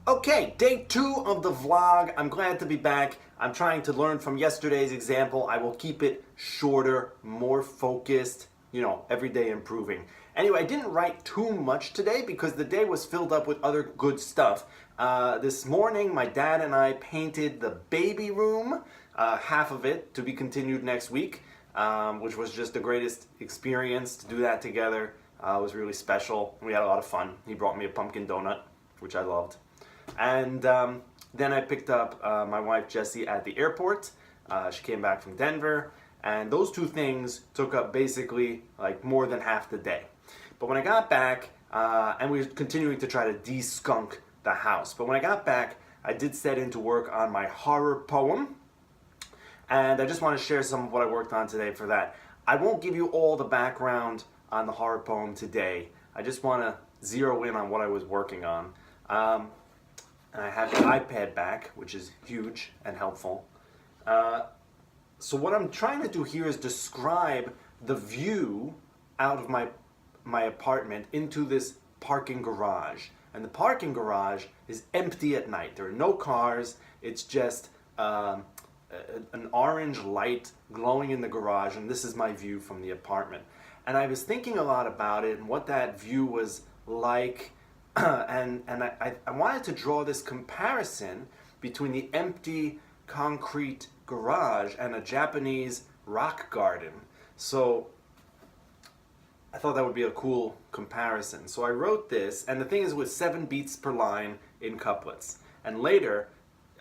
Okay, day 2 of the vlog. I'm glad to be back. I'm trying to learn from yesterday's example. I will keep it shorter, more focused, every day improving. Anyway, I didn't write too much today because the day was filled up with other good stuff. This morning, my dad and I painted the baby room, half of it to be continued next week, which was just the greatest experience to do that together. It was really special. We had a lot of fun. He brought me a pumpkin donut, which I loved. And then I picked up my wife Jessie at the airport. She came back from Denver, and those two things took up basically like more than half the day. But when I got back, and we were continuing to try to de-skunk the house, but when I got back, I did set into work on my horror poem, and I just want to share some of what I worked on today for that. I won't give you all the background on the horror poem today. I just want to zero in on what I was working on. And I have the iPad back, which is huge and helpful. So what I'm trying to do here is describe the view out of my apartment into this parking garage. And the parking garage is empty at night. There are no cars. It's just an orange light glowing in the garage, and this is my view from the apartment. And I was thinking a lot about it and what that view was like. And I wanted to draw this comparison between the empty concrete garage and a Japanese rock garden. So I thought that would be a cool comparison. So I wrote this, and the thing is with 7 beats per line in couplets. And later,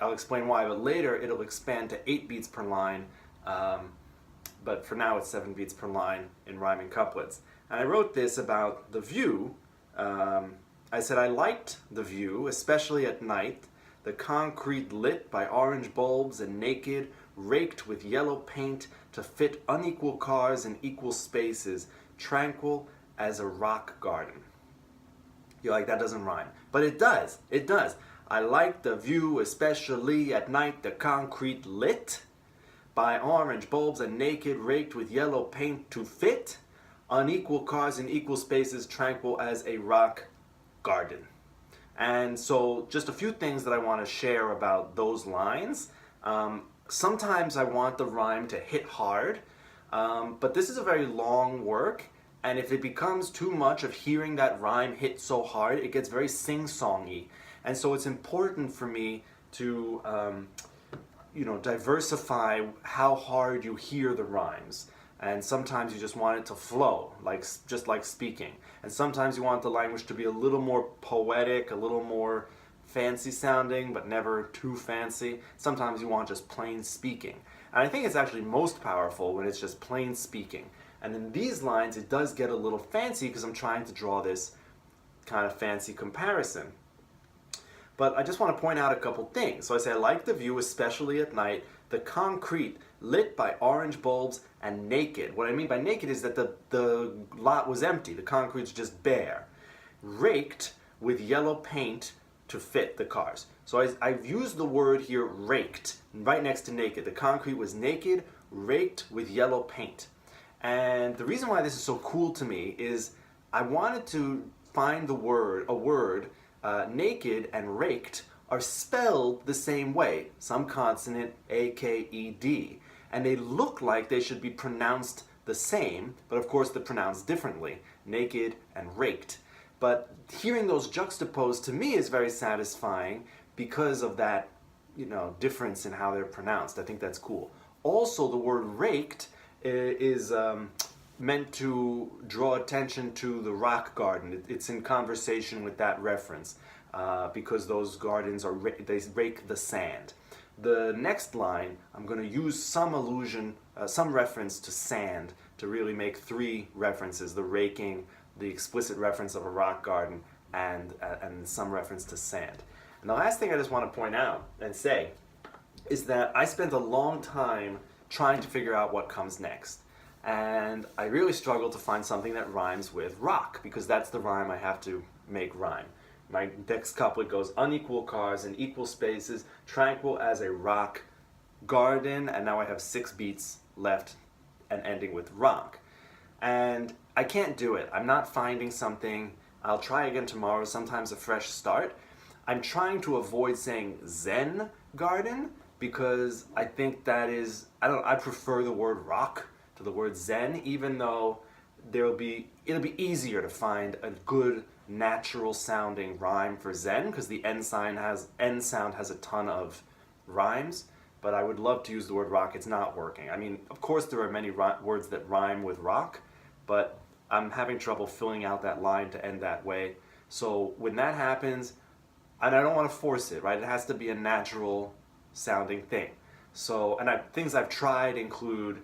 I'll explain why, but later it'll expand to 8 beats per line. But for now it's 7 beats per line in rhyming couplets. And I wrote this about the view. I said I liked the view, especially at night, the concrete lit by orange bulbs and naked, raked with yellow paint to fit unequal cars in equal spaces, tranquil as a rock garden. You're like, that doesn't rhyme. But it does, it does. I liked the view, especially at night, the concrete lit by orange bulbs and naked, raked with yellow paint to fit unequal cars in equal spaces, tranquil as a rock garden. And so just a few things that I want to share about those lines. Sometimes I want the rhyme to hit hard, but this is a very long work, and if it becomes too much of hearing that rhyme hit so hard, it gets very sing-songy. And so it's important for me to diversify how hard you hear the rhymes. And sometimes you just want it to flow, just like speaking. And sometimes you want the language to be a little more poetic, a little more fancy sounding, but never too fancy. Sometimes you want just plain speaking. And I think it's actually most powerful when it's just plain speaking. And in these lines, it does get a little fancy because I'm trying to draw this kind of fancy comparison. But I just want to point out a couple things. So I say I like the view, especially at night, the concrete lit by orange bulbs and naked. What I mean by naked is that the lot was empty. The concrete's just bare. Raked with yellow paint to fit the cars. So I've used the word here, raked, right next to naked. The concrete was naked, raked with yellow paint. And the reason why this is so cool to me is I wanted to find a word, naked and raked are spelled the same way, some consonant, A-K-E-D. And they look like they should be pronounced the same, but of course they're pronounced differently, naked and raked. But hearing those juxtaposed to me is very satisfying because of that, difference in how they're pronounced. I think that's cool. Also, the word raked is meant to draw attention to the rock garden. It's in conversation with that reference. Because those gardens they rake the sand. The next line, I'm going to use some allusion, some reference to sand to really make 3 references: the raking, the explicit reference of a rock garden, and some reference to sand. And the last thing I just want to point out and say is that I spent a long time trying to figure out what comes next. And I really struggled to find something that rhymes with rock, because that's the rhyme I have to make rhyme. My next couplet goes, unequal cars in equal spaces, tranquil as a rock garden, and now I have 6 beats left and ending with rock. And I can't do it. I'm not finding something. I'll try again tomorrow, sometimes a fresh start. I'm trying to avoid saying Zen garden because I think that is, I prefer the word rock to the word Zen, even though it'll be easier to find a good natural sounding rhyme for Zen because the N sound has a ton of rhymes. But I would love to use the word rock. It's not working. I mean, of course there are many words that rhyme with rock, but I'm having trouble filling out that line to end that way. So when that happens, and I don't want to force it, right? It has to be a natural sounding thing. So, and things I've tried include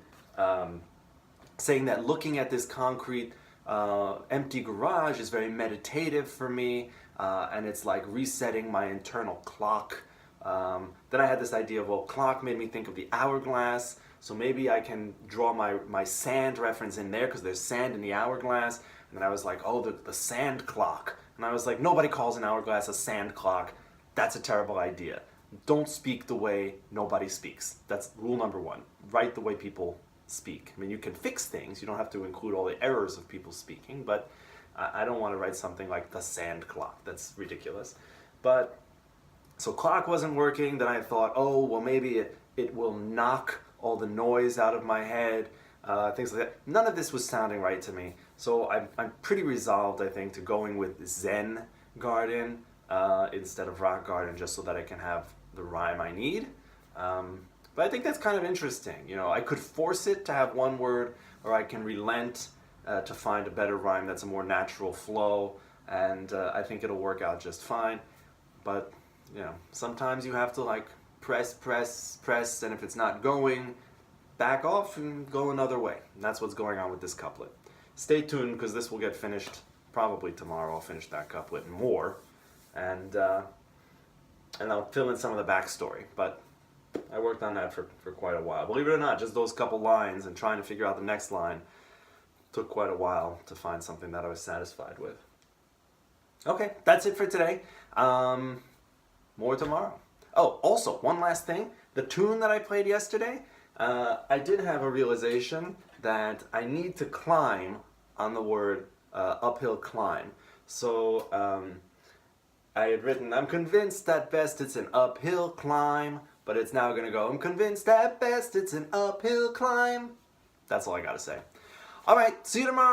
saying that looking at this concrete empty garage is very meditative for me, and it's like resetting my internal clock. Then I had this idea of, well, clock made me think of the hourglass, so maybe I can draw my sand reference in there because there's sand in the hourglass. And then I was like, oh, the sand clock. And I was like, nobody calls an hourglass a sand clock. That's a terrible idea. Don't speak the way nobody speaks. That's rule number one. Write the way people speak. I mean, you can fix things. You don't have to include all the errors of people speaking, but I don't want to write something like the sand clock. That's ridiculous. But so clock wasn't working. Then I thought, oh, well, maybe it will knock all the noise out of my head, things like that. None of this was sounding right to me. So I'm pretty resolved, I think, to going with Zen garden instead of rock garden, just so that I can have the rhyme I need. But I think that's kind of interesting. You know, I could force it to have one word, or I can relent to find a better rhyme that's a more natural flow, and I think it'll work out just fine. But you know, sometimes you have to like press, and if it's not going, back off and go another way. And that's what's going on with this couplet. Stay tuned because this will get finished probably tomorrow. I'll finish that couplet and more, and I'll fill in some of the backstory. But I worked on that for quite a while. Believe it or not, just those couple lines and trying to figure out the next line took quite a while to find something that I was satisfied with. Okay, that's it for today. More tomorrow. Oh, also, one last thing. The tune that I played yesterday, I did have a realization that I need to climb on the word uphill climb. So I had written, I'm convinced at best it's an uphill climb, but it's now going to go, I'm convinced at best it's an uphill climb. That's all I got to say. All right, see you tomorrow.